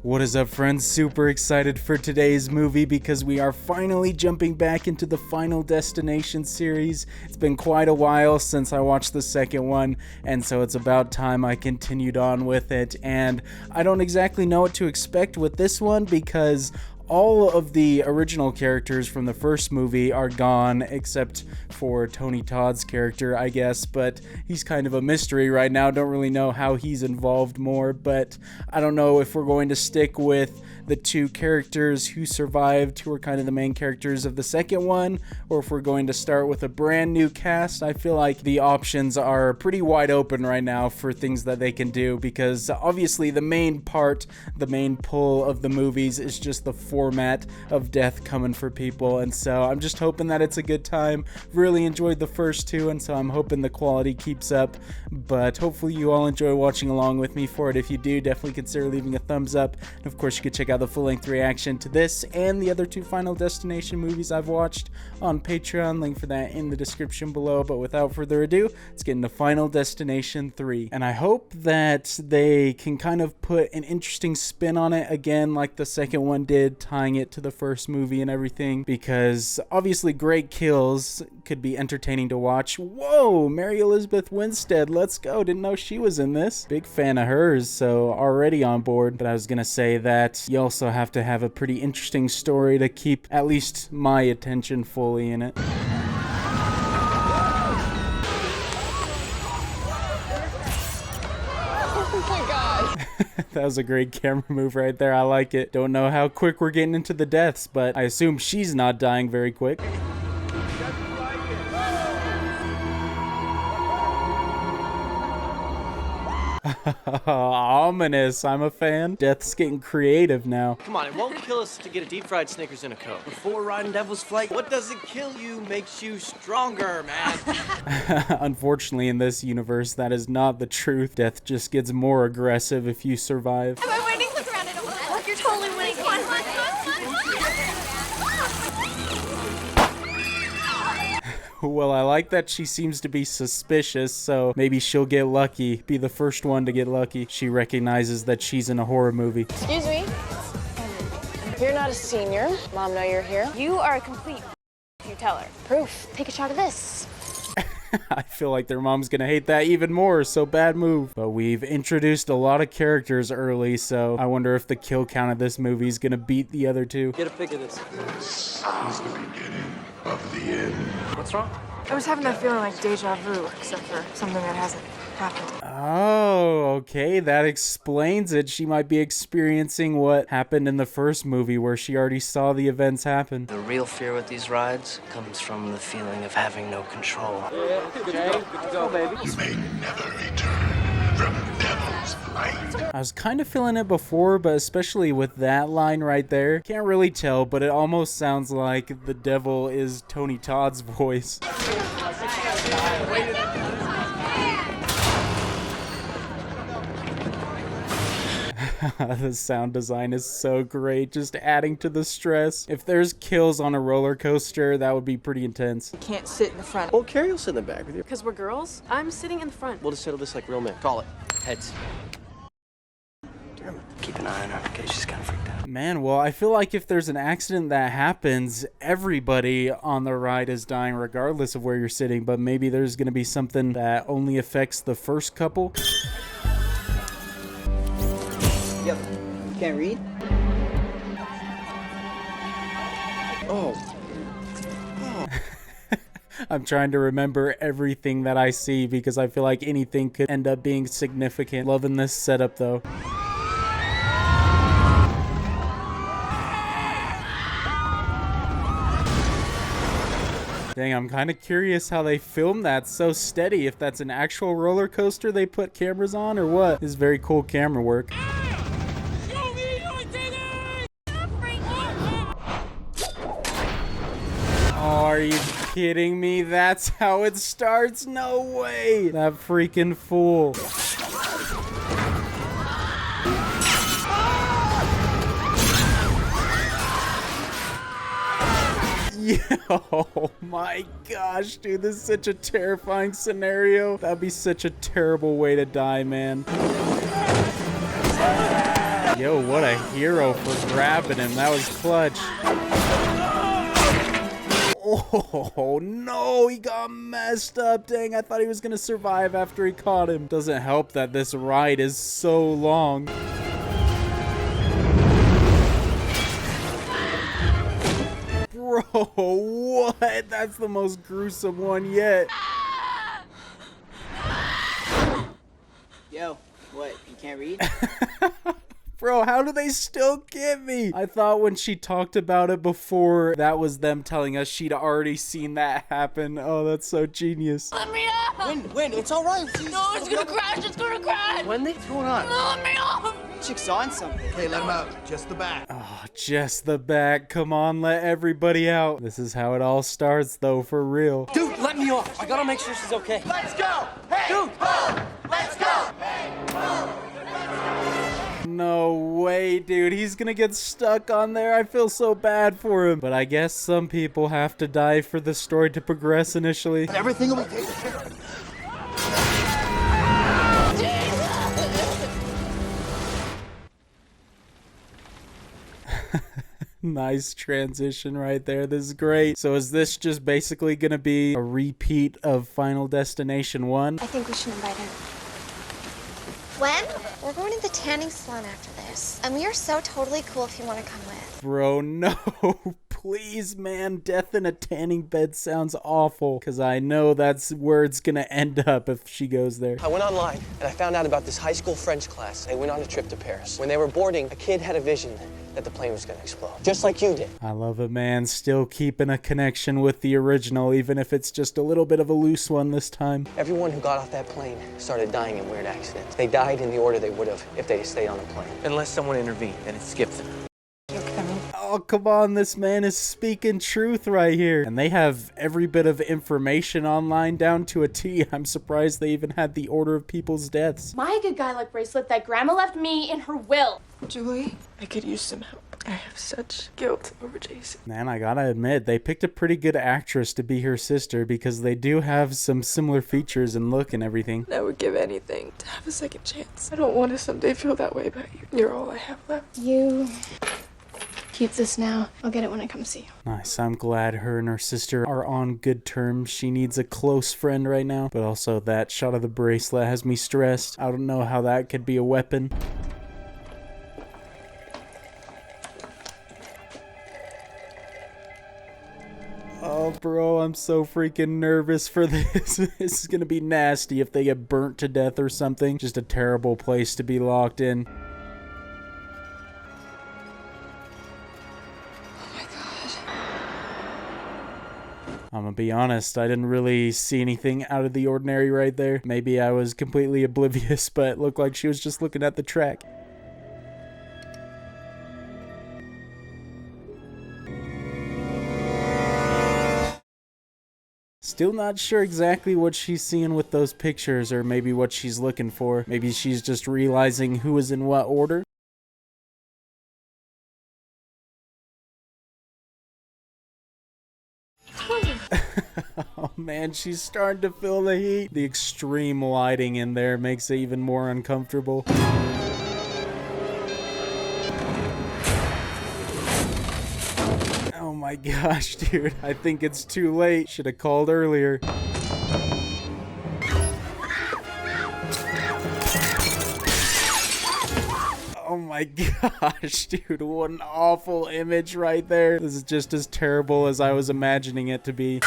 What is up, friends? Super excited for today's movie because we are finally jumping back into the Final Destination series. It's been quite a while since I watched the second one, and so it's about time I continued on with it. And I don't exactly know what to expect with this one because all of the original characters from the first movie are gone, except for Tony Todd's character, I guess, but he's kind of a mystery right now. Don't really know how he's involved more, but I don't know if we're going to stick with the two characters who survived, who are kind of the main characters of the second one, or if we're going to start with a brand new cast. I feel like the options are pretty wide open right now for things that they can do, because obviously the main pull of the movies is just the format of death coming for people, and so I'm just hoping that it's a good time. Really enjoyed the first two, and so I'm hoping the quality keeps up, but hopefully you all enjoy watching along with me for it. If you do, definitely consider leaving a thumbs up, and of course you could check out the full-length reaction to this and the other two Final Destination movies I've watched on Patreon. Link for that in the description below. But without further ado, let's get into Final Destination 3. And I hope that they can kind of put an interesting spin on it again, like the second one did, tying it to the first movie and everything, because obviously great kills could be entertaining to watch. Whoa, Mary Elizabeth Winstead, let's go. Didn't know she was in this. Big fan of hers, so already on board. But I was gonna say that you also have to have a pretty interesting story to keep at least my attention fully in it. Oh my god. That was a great camera move right there. I like it. Don't know how quick we're getting into the deaths, but I assume she's not dying very quick. Ominous. I'm a fan. Death's getting creative now. Come on, it won't kill us to get a deep fried Snickers in a Coke. Before riding Devil's Flight, what doesn't kill you makes you stronger, man. Unfortunately, in this universe, that is not the truth. Death just gets more aggressive if you survive. Am I winning? Look around, I don't want to look. You're totally winning. Come on. Well, I like that she seems to be suspicious, so maybe she'll get lucky, be the first one to get lucky. She recognizes that she's in a horror movie. Excuse me. You're not a senior. Mom know you're here. You are a complete you tell her. Proof. Take a shot of this. I feel like their mom's gonna hate that even more, so bad move. But we've introduced a lot of characters early, so I wonder if the kill count of this movie is gonna beat the other two. Get a pic of this. This is the beginning of the end. What's wrong? I was having that feeling like deja vu, except for something that hasn't happened. Oh, okay, that explains it. She might be experiencing what happened in the first movie where she already saw the events happen. The real fear with these rides comes from the feeling of having no control. Good to go, baby. You may never return from Devil's Flight. I was kind of feeling it before, but especially with that line right there. Can't really tell, but it almost sounds like the devil is Tony Todd's voice. The sound design is so great, just adding to the stress. If there's kills on a roller coaster, that would be pretty intense. Can't sit in the front. Well, Carrie will sit in the back with you. Because we're girls, I'm sitting in the front. We'll just settle this like real men. Call it. Heads. Damn it. Keep an eye on her in case she's kind of freaked out. Man, well, I feel like if there's an accident that happens, everybody on the ride is dying regardless of where you're sitting, but maybe there's going to be something that only affects the first couple. Yep. Can't read? Oh. I'm trying to remember everything that I see because I feel like anything could end up being significant. Loving this setup though. Dang, I'm kind of curious how they film that so steady. If that's an actual roller coaster they put cameras on or what. This is very cool camera work. Oh, are you kidding me? That's how it starts? No way! That freaking fool. Yo, my gosh, dude, this is such a terrifying scenario. That'd be such a terrible way to die, man. Yo, what a hero for grabbing him. That was clutch. Oh no, he got messed up. Dang, I thought he was gonna survive after he caught him. Doesn't help that this ride is so long. Bro, what? That's the most gruesome one yet. Yo, what? You can't read? Bro, how do they still get me? I thought when she talked about it before, that was them telling us she'd already seen that happen. Oh, that's so genius. Let me out! Win, it's all right. No, it's gonna crash, it's gonna crash! Wendy, what's going on? Let me off! Chick's on something. Okay, let him out. Just the back. Oh, just the back. Come on, let everybody out. This is how it all starts, though, for real. Dude, let me off. I gotta make sure she's okay. Let's go! Hey! Dude! Let's go! No way, dude. He's gonna get stuck on there. I feel so bad for him. But I guess some people have to die for the story to progress initially. Everything will be taken care of. Nice transition right there. This is great. So is this just basically gonna be a repeat of Final Destination 1? I think we should invite him. When? We're going to the tanning salon after this. And we are so totally cool if you want to come with. Bro, no. Please, man. Death in a tanning bed sounds awful. Because I know that's where it's gonna end up if she goes there. I went online and I found out about this high school French class. They went on a trip to Paris. When they were boarding, a kid had a vision that the plane was going to explode, just like you did. I love it, man. Still keeping a connection with the original, even if it's just a little bit of a loose one this time. Everyone who got off that plane started dying in weird accidents. They died in the order they would have if they had stayed on the plane. Unless someone intervened and it skipped them. Oh, come on. This man is speaking truth right here. And they have every bit of information online down to a T. I'm surprised they even had the order of people's deaths. My good guy luck bracelet that Grandma left me in her will. Julie, I could use some help. I have such guilt over Jason. Man, I gotta admit, they picked a pretty good actress to be her sister because they do have some similar features and look and everything. I would give anything to have a second chance. I don't want to someday feel that way about you. You're all I have left. You keep this now. I'll get it when I come see you. Nice. I'm glad her and her sister are on good terms. She needs a close friend right now. But also that shot of the bracelet has me stressed. I don't know how that could be a weapon. Oh, bro, I'm so freaking nervous for this. This is gonna be nasty if they get burnt to death or something. Just a terrible place to be locked in. I'm gonna be honest, I didn't really see anything out of the ordinary right there. Maybe I was completely oblivious, but it looked like she was just looking at the track. Still not sure exactly what she's seeing with those pictures, or maybe what she's looking for. Maybe she's just realizing who is in what order. Oh man, she's starting to feel the heat. The extreme lighting in there makes it even more uncomfortable. Oh my gosh, dude. I think it's too late. Should have called earlier. Oh my gosh, dude, what an awful image right there. This is just as terrible as I was imagining it to be.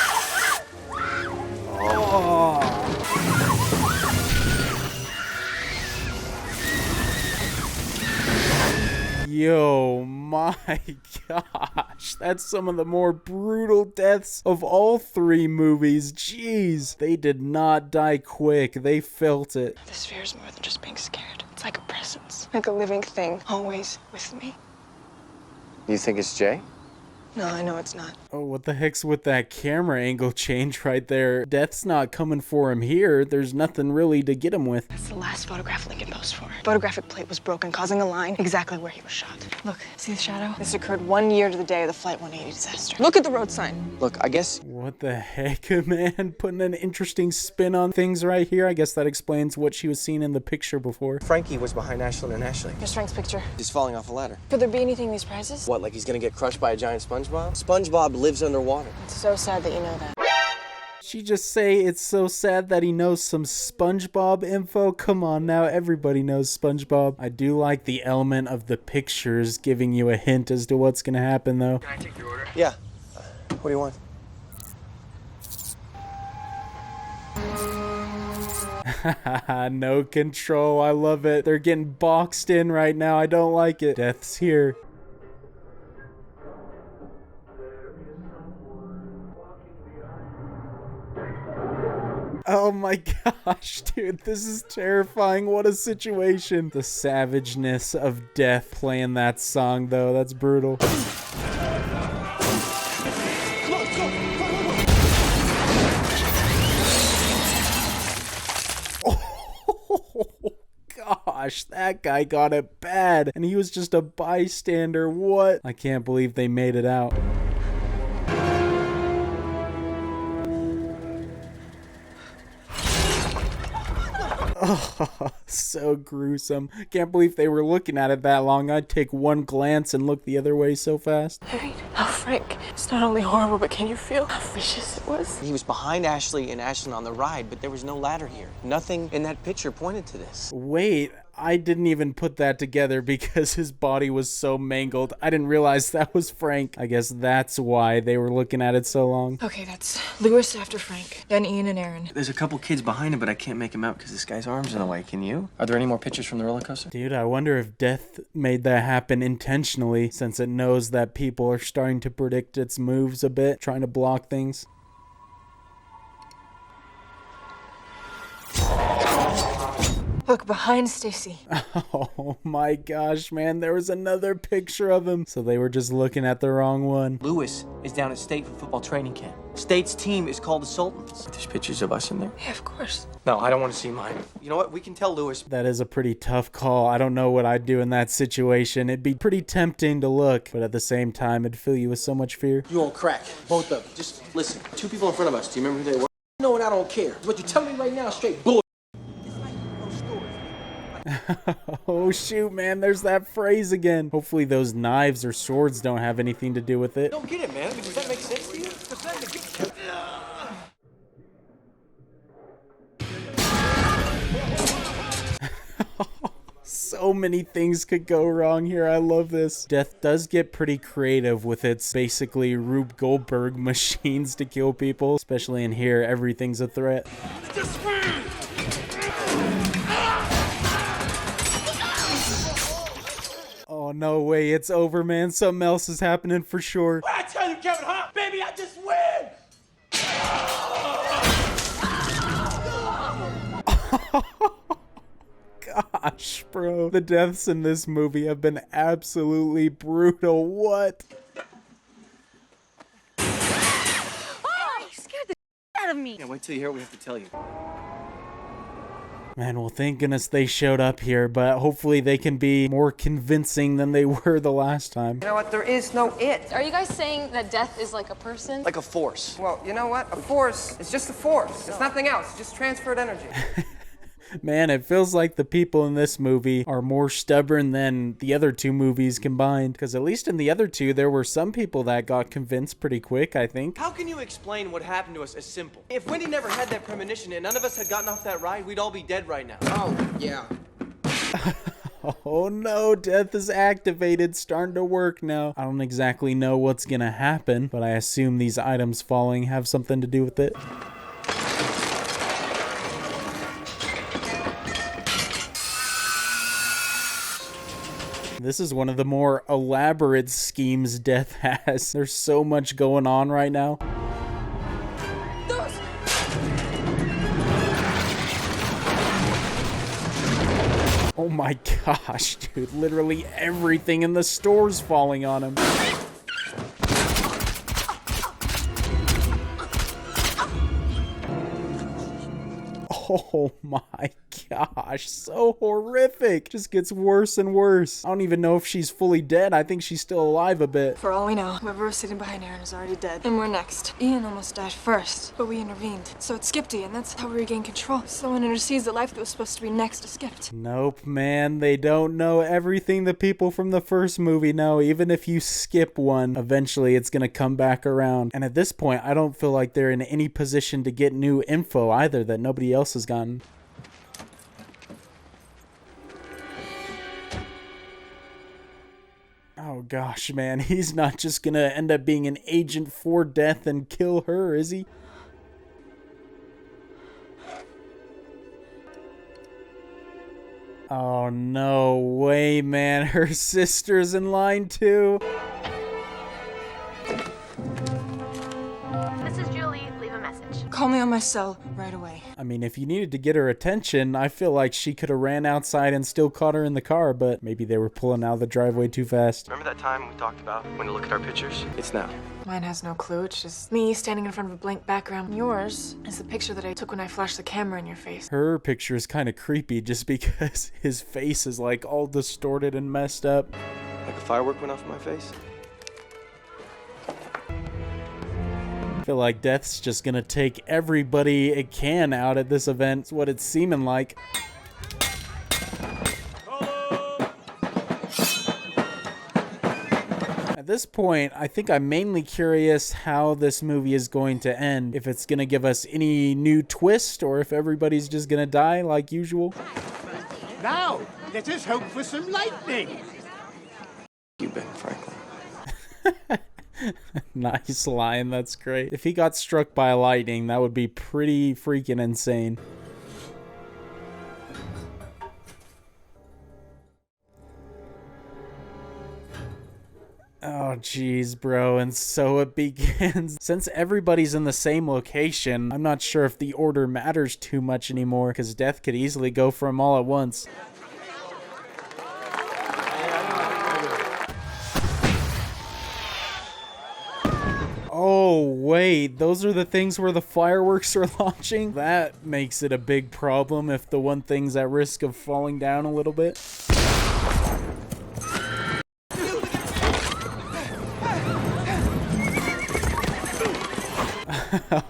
Oh. Yo, my gosh. That's some of the more brutal deaths of all three movies. Jeez, they did not die quick. They felt it. This fear is more than just being scared. It's like a presence, like a living thing, always with me. You think it's Jay? No, I know it's not. Oh, what the heck's with that camera angle change right there? Death's not coming for him here. There's nothing really to get him with. That's the last photograph Lincoln posed for. Photographic plate was broken, causing a line exactly where he was shot. Look, see the shadow? This occurred 1 year to the day of the Flight 180 disaster. Look at the road sign. Look, I guess... What the heck, man? Putting an interesting spin on things right here. I guess that explains what she was seeing in the picture before. Frankie was behind Ashlyn and Ashley. Here's Frank's picture. He's falling off a ladder. Could there be anything in these prizes? What, like he's gonna get crushed by a giant SpongeBob? SpongeBob lives underwater. It's so sad that you know that. She just say it's so sad that he knows some SpongeBob info? Come on now, everybody knows SpongeBob. I do like the element of the pictures giving you a hint as to what's gonna happen though. Can I take your order? Yeah. What do you want? No control, I love it. They're getting boxed in right now, I don't like it. Death's here. Oh my gosh, dude, this is terrifying. What a situation. The savageness of Death playing that song, though. That's brutal. Oh gosh, that guy got it bad. And he was just a bystander. What? I can't believe they made it out. Oh, so gruesome. Can't believe they were looking at it that long. I'd take one glance and look the other way so fast. Oh, Frank, it's not only horrible, but can you feel how vicious it was? He was behind Ashley and Ashlyn on the ride, but there was no ladder here. Nothing in that picture pointed to this. Wait, I didn't even put that together because his body was so mangled. I didn't realize that was Frank. I guess that's why they were looking at it so long. Okay, that's Lewis after Frank, then Ian and Aaron. There's a couple kids behind him, but I can't make him out because this guy's arm's in the way. Can you? Are there any more pictures from the roller coaster? Dude, I wonder if Death made that happen intentionally since it knows that people are starting to predict its moves a bit, trying to block things. Look, behind Stacy. Oh my gosh, man, there was another picture of him. So they were just looking at the wrong one. Lewis is down at State for football training camp. State's team is called the Sultans. There's pictures of us in there? Yeah, of course. No, I don't want to see mine. You know what? We can tell Lewis. That is a pretty tough call. I don't know what I'd do in that situation. It'd be pretty tempting to look, but at the same time, it'd fill you with so much fear. You on crack, both of them. Just listen. Two people in front of us. Do you remember who they were? No, and I don't care. What you tell me right now is straight bull. Oh shoot, man, there's that phrase again. Hopefully those knives or swords don't have anything to do with it. Don't get it, man. I mean, does that make sense to you? So many things could go wrong here. I love this. Death does get pretty creative with its basically Rube Goldberg machines to kill people. Especially in here, everything's a threat. Oh, no way. It's over, man. Something else is happening for sure. What I tell you, Kevin, huh? Baby, I just win! Gosh, bro. The deaths in this movie have been absolutely brutal. What? Oh, you scared the out of me. Yeah, wait till you hear what we have to tell you. Man, well, thank goodness they showed up here, but hopefully they can be more convincing than they were the last time. You know what? There is no it. Are you guys saying that death is like a person? Like a force. Well, you know what? A force is just a force. It's nothing else. It's just transferred energy. Man, it feels like the people in this movie are more stubborn than the other two movies combined. Because at least in the other two, there were some people that got convinced pretty quick, I think. How can you explain what happened to us as simple? If Wendy never had that premonition and none of us had gotten off that ride, we'd all be dead right now. Oh, yeah. Oh no, death is activated, starting to work now. I don't exactly know what's gonna happen, but I assume these items falling have something to do with it. This is one of the more elaborate schemes Death has. There's so much going on right now. Oh my gosh, dude. Literally everything in the store's falling on him. Oh my gosh, so horrific. Just gets worse and worse. I don't even know if she's fully dead. I think she's still alive a bit. For all we know, whoever was sitting behind Aaron is already dead. And we're next. Ian almost died first, but we intervened. So it skipped Ian. That's how we regained control. Someone intercedes the life that was supposed to be next to skipped. Nope, man. They don't know everything the people from the first movie know. Even if you skip one, eventually it's gonna come back around. And at this point, I don't feel like they're in any position to get new info either that nobody else has gotten. Oh gosh, man, he's not just gonna end up being an agent for death and kill her, is he? Oh no way, man, her sister's in line too. This is Julie. Leave a message. Call me on my cell right away. I mean, if you needed to get her attention, I feel like she could have ran outside and still caught her in the car, but maybe they were pulling out of the driveway too fast. Remember that time we talked about when to look at our pictures? It's now. Mine has no clue. It's just me standing in front of a blank background. Yours is the picture that I took when I flashed the camera in your face. Her picture is kind of creepy just because his face is like all distorted and messed up. Like a firework went off in my face? I feel like Death's just gonna take everybody it can out at this event. It's what it's seeming like. At this point, I think I'm mainly curious how this movie is going to end. If it's gonna give us any new twist or if everybody's just gonna die like usual. Now, let us hope for some lightning. You Ben Franklin. Nice line, that's great. If he got struck by lightning, that would be pretty freaking insane. Oh jeez, bro, and so it begins. Since everybody's in the same location, I'm not sure if the order matters too much anymore, because Death could easily go for them all at once. Oh, wait, those are the things where the fireworks are launching? That makes it a big problem if the one thing's at risk of falling down a little bit.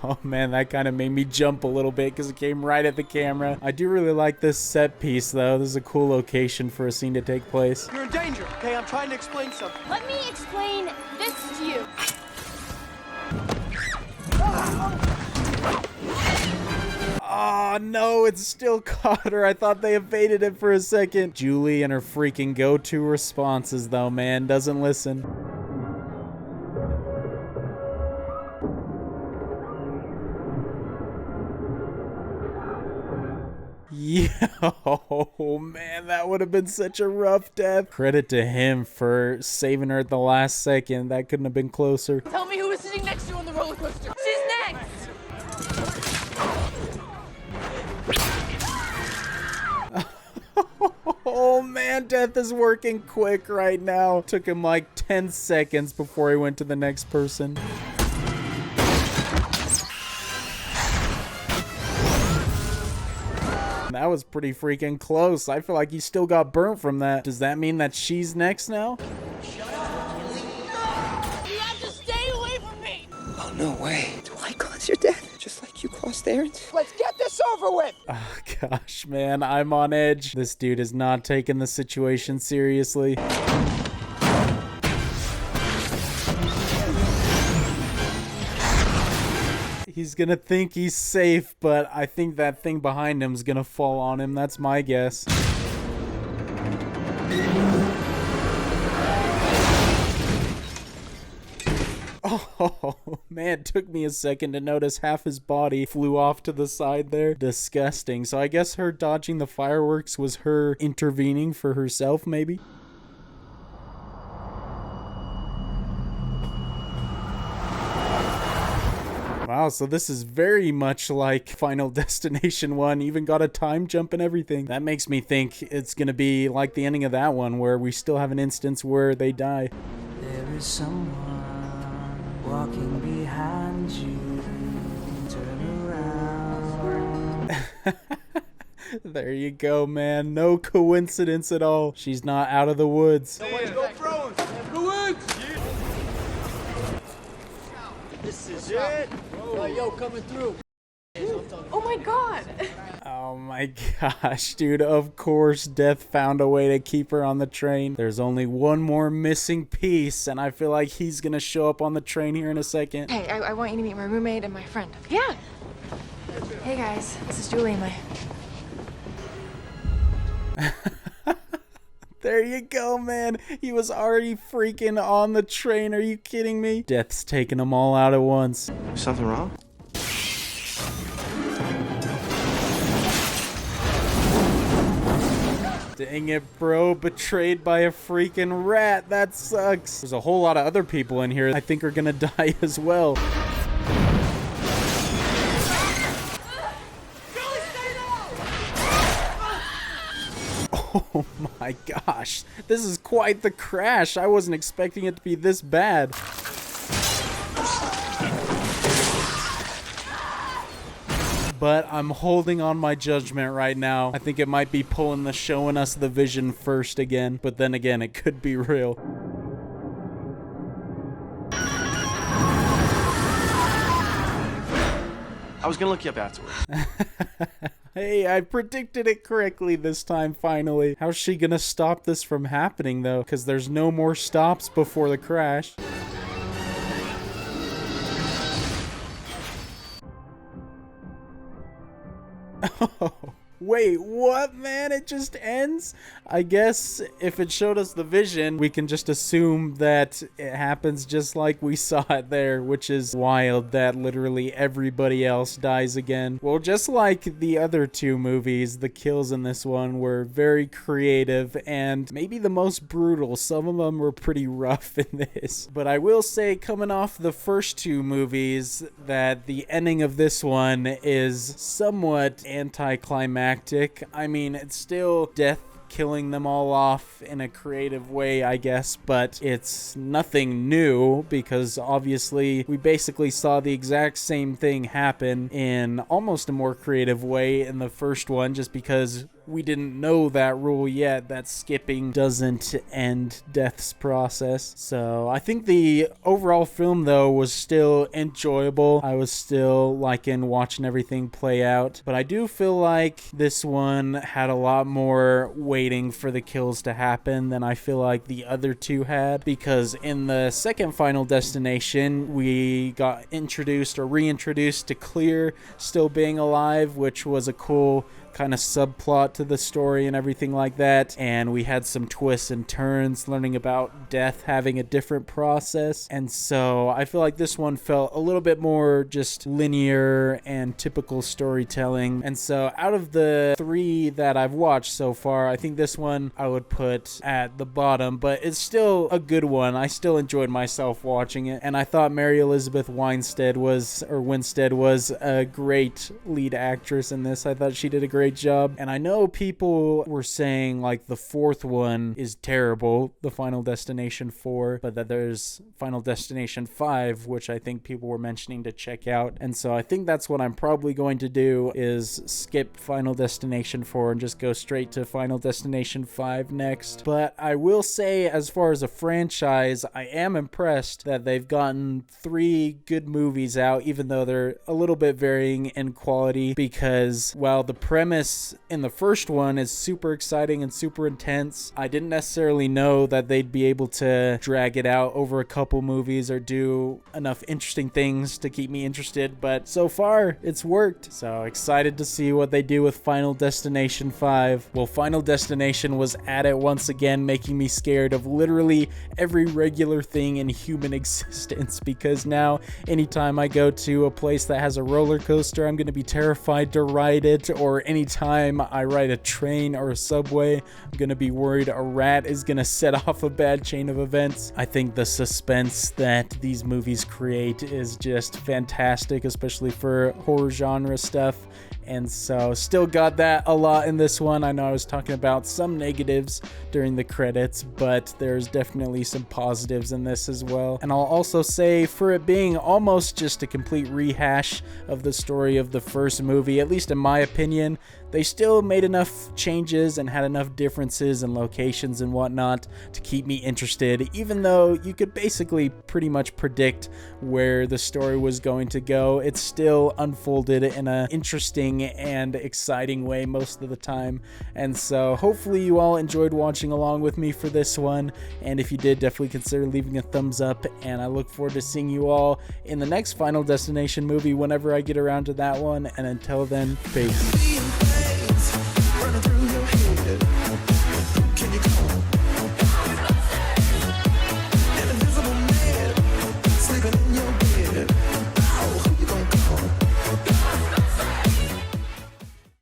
Oh man, that kind of made me jump a little bit because it came right at the camera. I do really like this set piece though. This is a cool location for a scene to take place. You're in danger, okay? I'm trying to explain something. Let me explain this to you. Oh no, it's still caught her. I thought they evaded it for a second. Julie and her freaking go-to responses though, man. Doesn't listen. Yo, man, that would have been such a rough death. Credit to him for saving her at the last second. That couldn't have been closer. Tell me who was sitting next to you on the roller coaster. She's next. Oh man, Death is working quick right now. Took him like 10 seconds before he went to the next person. That was pretty freaking close. I feel like he still got burnt from that. Does that mean that she's next now? You have to stay away from me. Oh, no way. Do I cause your death? Just like you caused Aaron's? Let's get this over with. Oh gosh, man, I'm on edge. This dude is not taking the situation seriously. He's gonna think he's safe, but I think that thing behind him is gonna fall on him. That's my guess. Oh, man, it took me a second to notice half his body flew off to the side there. Disgusting. So I guess her dodging the fireworks was her intervening for herself, maybe? Wow, so this is very much like Final Destination 1, even got a time jump and everything. That makes me think it's gonna be like the ending of that one, where we still have an instance where they die. There is someone walking behind you. Turn around. There you go, man. No coincidence at all. She's not out of the woods. This is it. Yo, coming through. Oh my god! Oh my gosh, dude. Of course, Death found a way to keep her on the train. There's only one more missing piece, and I feel like he's gonna show up on the train here in a second. Hey, I want you to meet my roommate and my friend. Yeah. Hey guys, this is Julie, my... There you go, man. He was already freaking on the train. Are you kidding me? Death's taking them all out at once. Something wrong? Dang it, bro. Betrayed by a freaking rat. That sucks. There's a whole lot of other people in here I think are gonna die as well. Oh my gosh. This is quite the crash. I wasn't expecting it to be this bad. But I'm holding on my judgment right now. I think it might be showing us the vision first again. But then again, it could be real. I was gonna look you up afterwards. Hey, I predicted it correctly this time, finally. How's she gonna stop this from happening, though? Because there's no more stops before the crash. Oh, wait, what, man? It just ends? I guess if it showed us the vision, we can just assume that it happens just like we saw it there, which is wild that literally everybody else dies again. Well, just like the other two movies, the kills in this one were very creative and maybe the most brutal. Some of them were pretty rough in this. But I will say, coming off the first two movies, that the ending of this one is somewhat anticlimactic. I mean, it's still Death killing them all off in a creative way, I guess, but it's nothing new because obviously we basically saw the exact same thing happen in almost a more creative way in the first one, just because we didn't know that rule yet, that skipping doesn't end Death's process. So I think the overall film, though, was still enjoyable. I was still liking watching everything play out, but I do feel like this one had a lot more waiting for the kills to happen than I feel like the other two had, because in the second Final Destination, we got introduced or reintroduced to Clear still being alive, which was a cool kind of subplot to the story and everything like that, and we had some twists and turns learning about Death having a different process. And so I feel like this one felt a little bit more just linear and typical storytelling. And so out of the three that I've watched so far, I think this one I would put at the bottom, but it's still a good one. I still enjoyed myself watching it, and I thought Mary Elizabeth Winstead was a great lead actress in this. I thought she did a great job. And I know people were saying like the fourth one is terrible, the Final Destination 4, but that there's Final Destination 5, which I think people were mentioning to check out. And so I think that's what I'm probably going to do, is skip Final Destination 4 and just go straight to Final Destination 5 next. But I will say, as far as a franchise, I am impressed that they've gotten 3 good movies out, even though they're a little bit varying in quality, because while the premise in the first one is super exciting and super intense, I didn't necessarily know that they'd be able to drag it out over a couple movies or do enough interesting things to keep me interested, but so far it's worked. So excited to see what they do with Final Destination 5. Well, Final Destination was at it once again, making me scared of literally every regular thing in human existence, because now anytime I go to a place that has a roller coaster, I'm going to be terrified to ride it, or anytime I ride a train or a subway, I'm gonna be worried a rat is gonna set off a bad chain of events. I think the suspense that these movies create is just fantastic, especially for horror genre stuff. And so still got that a lot in this one. I know I was talking about some negatives during the credits, but there's definitely some positives in this as well. And I'll also say, for it being almost just a complete rehash of the story of the first movie, at least in my opinion, they still made enough changes and had enough differences in locations and whatnot to keep me interested, even though you could basically pretty much predict where the story was going to go. It still unfolded in an interesting and exciting way most of the time. And so hopefully you all enjoyed watching along with me for this one, and if you did, definitely consider leaving a thumbs up, and I look forward to seeing you all in the next Final Destination movie whenever I get around to that one. And until then, peace.